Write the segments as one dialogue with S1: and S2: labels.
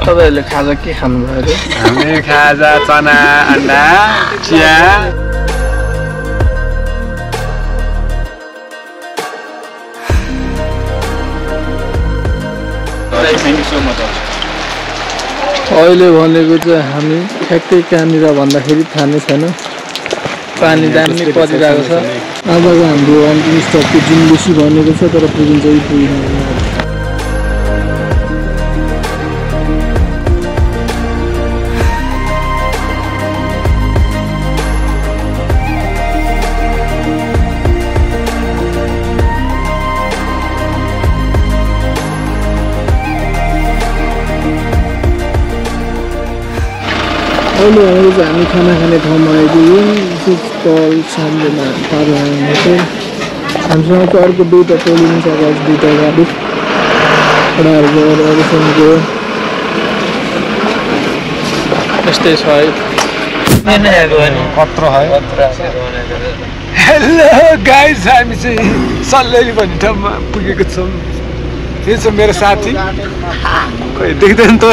S1: तपाईहरुले खाजा के खानु भयो रे?
S2: हामीले खाजा चना अन्डा चिया
S1: अहिले भनेको चाहिँ हामी ठ्याक्कै कहाँनिर भन्दाखेरि थाहा नै छैन पानी दामी परिरहेको छ आजको हाम्रो अन्तिम स्टपको जुनबेसी भनेको छ तर पुगिन्छ कि पुगिँदैन अहिले भनेको चाहिँ हामी खाना खाने ठाउँमा आइपुग्यौँ स्टल सामनेमा पार लाग्यो हामीसँग त अर्को दुईवटा टोली पनि छ दुईवटा गाडी एउटाहरू गएर अरूसँग गयो यस्तै छ है
S2: कत्रो है हेलो गाइस हामी चाहिँ सल्लेरी भन्ने ठाउँमा पुगेको छौँ यो छ मेरो साथी खोइ देख्दैन त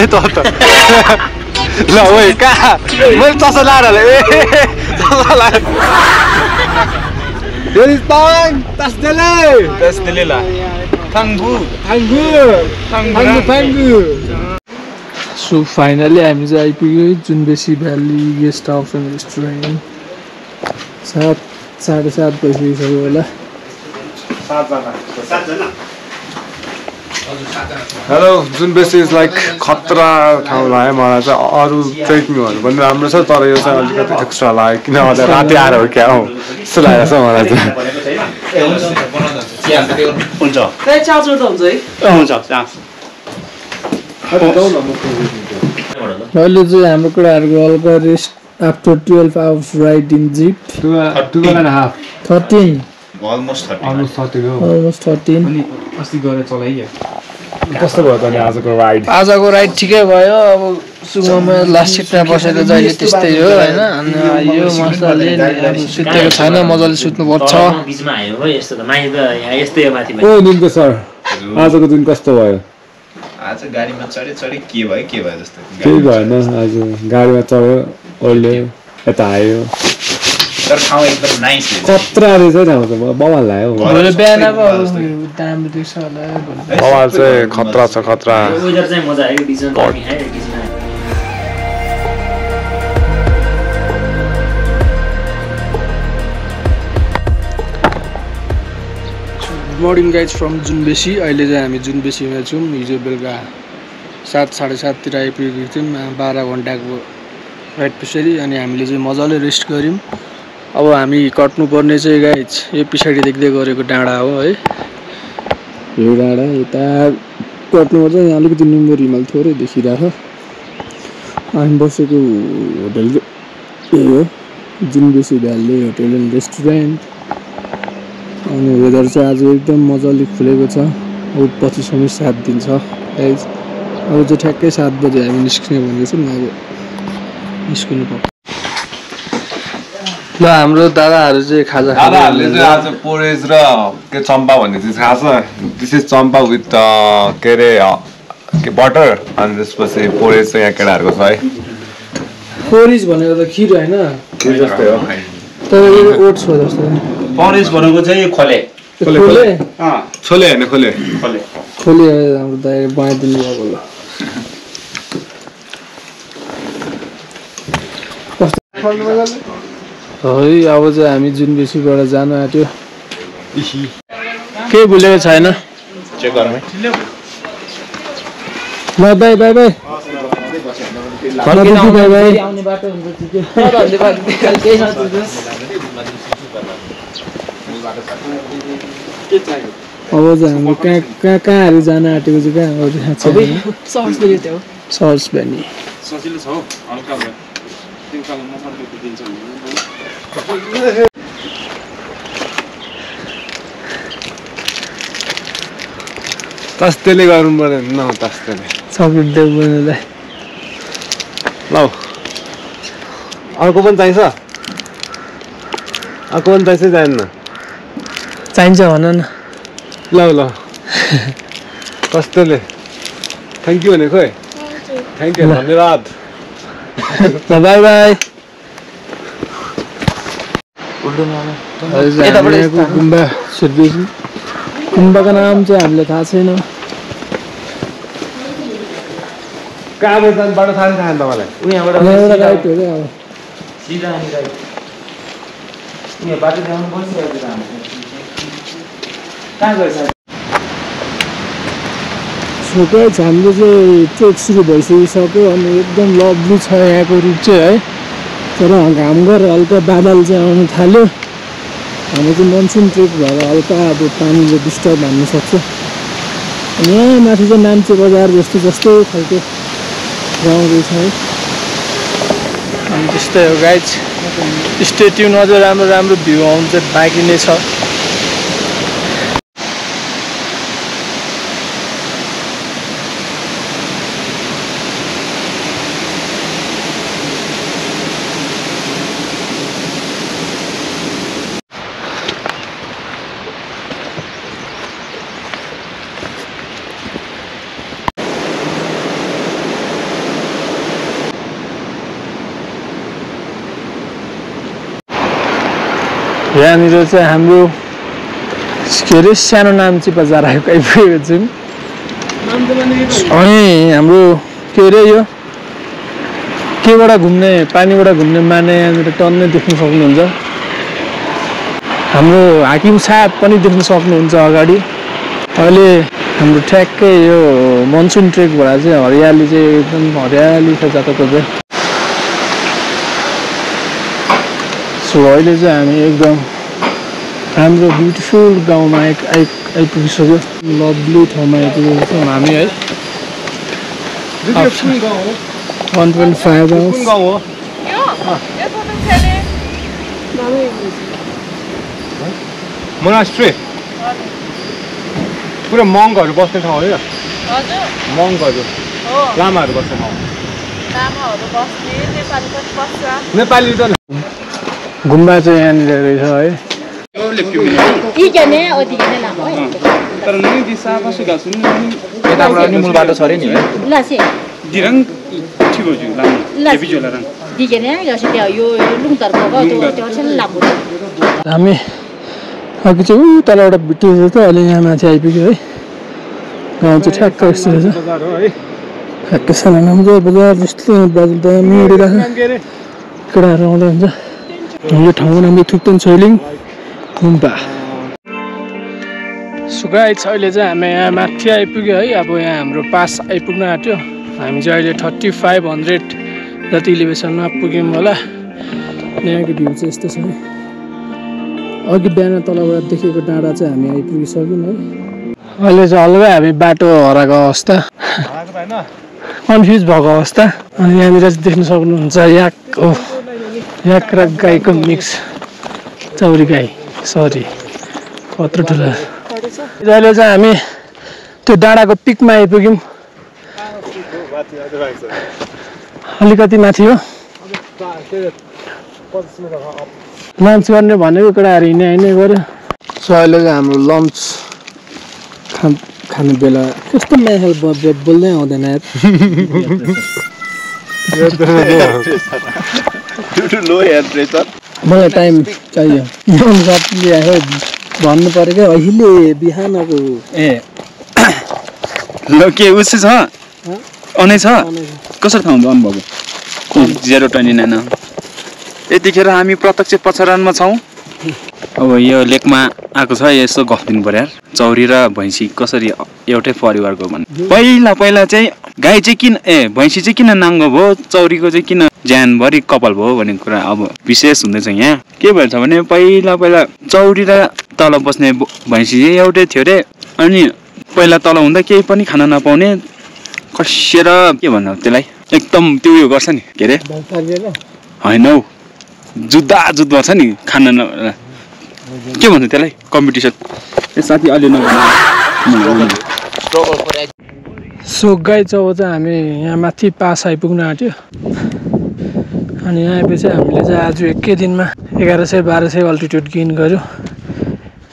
S2: ल ओइ कहाँ मैले चस्मा लाएर होला ए चस्मा लाएर यो ताङ तस्देले ला थाङ्गु
S1: सो फाइनली हामी चाहिँ आइपुग्यो Junbesi valley guest house and restaurant 7:30 बजिसक्यो होला
S2: हेलो जुनबेसी इज लाइक खतरा ठाउँ लाग्यो मलाई चाहिँ अरू ट्रेकिङहरू पनि राम्रो छ तर यो चाहिँ अलिकति एक्स्ट्रा लाग्यो किनभने राति आएर हो क्या हौ त्यस्तो लागेको छ मलाई
S1: अहिले चाहिँ हाम्रो कुराहरूको हल्का rest after 12 hours ride in zip 13
S2: almost 13
S1: अनि
S2: अस्ति गएर चलाइयो कस्तो भयो त
S1: आजको राइड ठिकै भयो अब सुगममा लास्ट सिटमा बसेर जहिले त्यस्तै हो हैन अनि यो मजाले अब सुतेको छैन मजाले सुत्नुपर्छ
S2: ओ निम्तो सर आजको दिन कस्तो भयो
S3: आज गाडीमा चढे के भयो जस्तो
S2: केही भएन आज गाडीमा चढ्यो ओर्ल्यो यता आयो
S3: तर ठाउँ एकदम नाइस
S2: खतरा रहेछ ठाउँ त बवाल लाग्यो
S1: भोलि बिहान दामी देख्छ होला
S2: बवाल चाहिँ खतरा छ खतरा
S4: वेदर चाहिँ मजा आयो डिजन गर्मी है डिजन
S1: गुड मर्निङ गाइज फ्रम जुनबेसी अहिले चाहिँ हामी जुनबेसीमा छौँ हिजो बेलुका 7:30 तिर आइपुगेको थियौँ 12 घन्टाको राइड पछाडि अनि हामीले चाहिँ मजाले रेस्ट गऱ्यौँ अब हामी कट्नुपर्ने चाहिँ गाइज यो पछाडि देख्दै गरेको डाँडा हो है यो डाँडा यता कट्नुपर्छ यहाँ अलिकति निम्बु हिमाल थोरै देखिरहेको हामी बसेको होटल चाहिँ यही हो जुनबेसी भ्याली होटल एन्ड रेस्टुरेन्ट अनि वेदर चाहिँ आज एकदम मजाले खुलेको छ अब पछिसम्म साथ दिन्छ गाइज अब चाहिँ ठ्याक्कै 7 बजे हामी निस्किने भन्दैछौँ अब निस्किनु पर्छ ल हाम्रो दादाहरु चाहिँ खाजा
S2: दादाहरुले चाहिँ आज पोरेज र के चम्पा भन्ने चिज खाछ दिस इज चम्पा विथ के रे के बटर अनि त्यसपछि पोरेज चाहिँ यहाँ केटाहरुको छ है
S1: पोरेज भनेको त खिर हैन
S2: खिर जस्तै हो
S1: तर यो ओट्स हो जस्तो
S3: पोरेज भनेको चाहिँ खोले
S2: छोले हैन खोले
S1: हाम्रो दाइ बनाइदिनु भएको ल है अब चाहिँ हामी जुनबेसीबाट जान आँट्यो केही भुलेको छैन
S3: चेक गरौँ
S1: ल by by by by by आउने बाटो हुन्छ ठिकै अब चाहिँ हाम्रो कहाँहरू जान आँटेको चाहिँ कहाँ सर्स भ्याली
S2: सजिलो छ हल्का भयो तिनकाले मफर्को दिन्छ तस्तेले गर्नु पर्दैन न तस्तेले
S1: चक्लेट देऊ बनाउँदा
S2: ल अर्को पनि चाहिन्छ अर्को पनि चाहिन्छ चाहिन्न
S1: चाहिन्छ भन न
S2: ल ल तस्तेले थ्याङ्क यू भने खोइ थ्याङ्क यू धन्यवाद
S1: बाई बाई गुम्बा सिर्फेसी गुम्बाको नाम चाहिँ हामीलाई थाहा छैन
S2: कहाँबाट जानुबाट थाहा छैन तपाईँलाई
S4: यहाँबाट
S1: यहाँबाट राइट हो क्या अब
S4: सिधा अनि राइट यहाँ बाटो जानु बसिरहेको छ हामी कहाँ गएछ
S1: गाइज हाम्रो चाहिँ ट्रेक सुरु भइसकिसक्यो अनि एकदम लभली छ यहाँको रुट चाहिँ है तर घाम गरेर हल्का बादल चाहिँ आउनु थाल्यो हाम्रो चाहिँ मनसुन ट्रेक भएर हल्का अब पानीले डिस्टर्ब हान्न सक्छ अनि यहाँ माथि चाहिँ नाम्चे बजार जस्तै खालको गाउँ रहेछ है अनि त्यस्तै हो गाइज स्टे ट्युन अझै राम्रो राम्रो भ्यू आउनु चाहिँ बाँकी नै छ यहाँनिर चाहिँ हाम्रो के अरे सानो नाम्ची बजार आइपुगेको छौँ अनि हाम्रो के अरे यो केबाट घुम्ने पानीबाट घुम्ने माने यहाँनिर टन्नै देख्न सक्नुहुन्छ हाम्रो हाकिम साहब पनि देख्न सक्नुहुन्छ अगाडि अहिले हाम्रो ठ्याक्कै यो मनसुन ट्रेकबाट चाहिँ हरियाली चाहिँ एकदम हरियाली छ जताततै सो अहिले चाहिँ हामी एकदम हाम्रो ब्युटिफुल गाउँमा आइपुगिसक्यो लभली ठाउँमा आइपुगेको छौँ हामी है 1.5 hours
S2: मोनास्ट्री पुरा मङ्कहरू बस्ने ठाउँ हो यो मङ्कहरू लामाहरू बस्ने ठाउँ नेपाली त
S1: गुम्बा चाहिँ यहाँनिर रहेछ है
S3: यताबाट नि मूल बाटो छ अरे नि है
S1: हामी अघि चाहिँ तलबाट भिटिएको थियो अहिले यहाँ माथि आइपुग्यो है गाउँ चाहिँ ठ्याक्क यस्तो रहेछ ठ्याक्कै सानो नाम्चो बजार जस्तो बाजु दामी उडिरहेको केटाहरू आउँदा हुन्छ यो ठाउँको नाम चाहिँ थुक्तन छैलिङ गुम्बा सुगाइज अहिले चाहिँ हामी यहाँ माथि आइपुग्यो है अब यहाँ हाम्रो पास आइपुग्न आँट्यो हामी चाहिँ अहिले 3500 जति इलिभेसनमा पुग्यौँ होला यहाँको भ्यू चाहिँ यस्तो छ है अघि बिहान तलबाट देखेको डाँडा चाहिँ हामी आइपुगिसक्यौँ है अहिले चाहिँ हल्का हामी बाटो हराएको अवस्था कन्फ्युज भएको अवस्था अनि यहाँनिर चाहिँ देख्न सक्नुहुन्छ याक र गाईको मिक्स चौरी गाई सरी कत्रो ठुलो अहिले चाहिँ हामी त्यो डाँडाको पिकमा आइपुग्यौँ अलिकति माथि हो लन्च गर्ने भनेको केटाहरू हिँड्ने गऱ्यो सो अहिले चाहिँ हाम्रो लन्च खाने बेला कस्तो म्याखेल बोल्दै आउँदैन मलाई टाइम चाहियो भन्नु पऱ्यो क्या अहिले बिहानको
S5: ल के उस छ अनै छ कसरी थाहा हुन्छ अनुभव 029 यतिखेर हामी प्रत्यक्ष पछाडमा छौँ अब यो लेकमा आएको छ यसो गफ दिनु पर्यो यार चौरी र भैँसी कसरी एउटै परिवारको भने पहिला चाहिँ गाई चाहिँ किन भैँसी चाहिँ किन नाङ्गो भयो चौरीको चाहिँ किन ज्यानभरि कपाल भयो भन्ने कुरा अब विशेष हुँदैछ यहाँ के भएछ भने पहिला चौरी र तल बस्ने भैँसी चाहिँ एउटै थियो अरे अनि पहिला तल हुँदा केही पनि खान नपाउने कसिएर के भन्नु त्यसलाई एकदम त्यो उयो गर्छ नि के अरे होइन हौ जुद्ध छ नि खान के भन्छ त्यसलाई कम्पिटिसन साथी अलि
S1: सो गाई चाहिँ हामी यहाँ माथि पास आइपुग्न आँट्यो अनि यहाँ आएपछि हामीले चाहिँ आज एकै दिनमा 1100-1200 अल्टिट्युड गेन गर्यो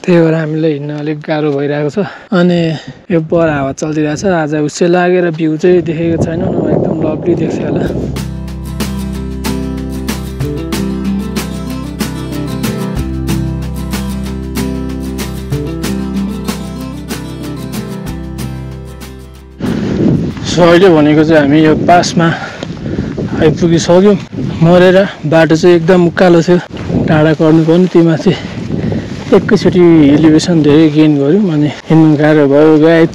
S1: त्यही भएर हामीलाई हिँड्न अलिक गाह्रो भइरहेको छ अनि यो बर हावा चलिरहेको छ आज उसै लागेर भ्यू चाहिँ देखेको छैन एकदम एकदम लभली देख्छ होला। सो अहिले भनेको चाहिँ हामी यो पासमा आइपुगिसक्यौँ। मरेर बाटो चाहिँ एकदम उकालो थियो, टाढा कर्नु पनि त्यो माथि एकैचोटि एलिभेसन धेरै गेन गऱ्यौँ अनि हिँड्नु गाह्रो भयो गाइज।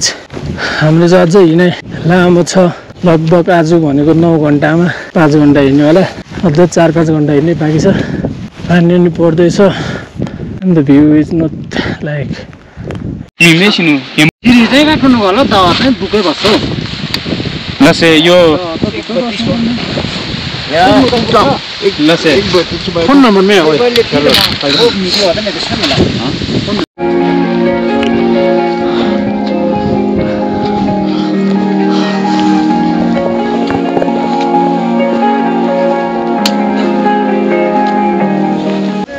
S1: हाम्रो चाहिँ अझै हिँडाइ लामो छ, लगभग आज भनेको 9 घन्टामा 5 घन्टा हिँड्यो होला, अझै 4-5 घन्टा हिँड्ने बाँकी छ। पानी पनि पर्दैछ and the view is not like
S5: लसे यो लसे
S1: फोन नम्बर में हो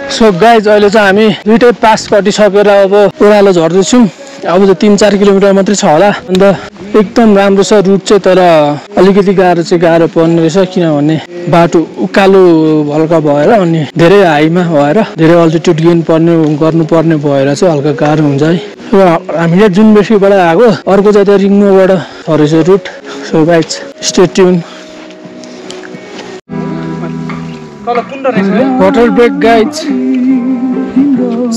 S1: सो गाइज अहिले चाहिँ हामी दुईटै पास कटिसकेर अब ओह्रालो झर्दैछौँ। अब चाहिँ 3-4 किलोमिटर मात्रै छ होला। अन्त एकदम राम्रो छ रुट चाहिँ, तर अलिकति गाह्रो पर्ने रहेछ किनभने बाटो उकालो हल्का भएर अनि धेरै हाईमा भएर धेरै अल्टिट्युड गेन गर्नुपर्ने भएर चाहिँ हल्का गाह्रो हुन्छ है। र हामीले जुन बेसीबाट आएको अर्को चाहिँ रिङ्गोबाट रहेछ route. So guys stay tune. Water break guys.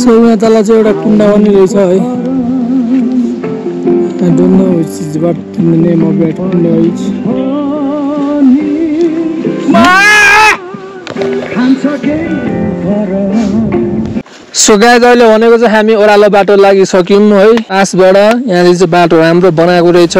S1: So यहाँ तल चाहिँ एउटा कुण्डा पनि रहेछ है। I don't know which is what the name of that kunda is. So guys अहिले भनेको चाहिँ हामी ओह्रालो बाटो लागिसक्यौँ है। आसबाट यहाँनिर चाहिँ बाटो राम्रो बनाएको रहेछ।